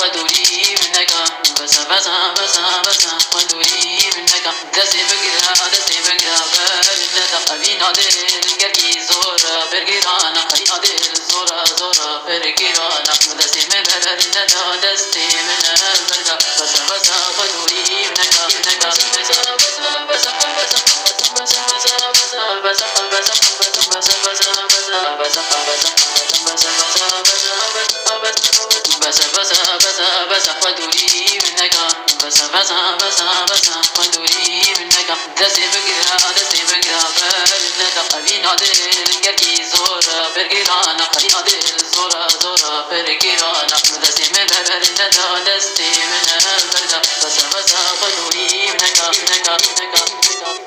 ودوري منك ودوري منك دستي بقرا برندا أبي نادر القرقي زورا برقرانا أبي نادر زورا برقرانا دستي من برندا دستي من البردا ودوري منك ودوري منك ودوري منك دستي بقرا برندا أبي نادر القرقي زورا برقرانا أبي نادر زورا برقرانا دستي من برندا دستي من البردا ودوري منك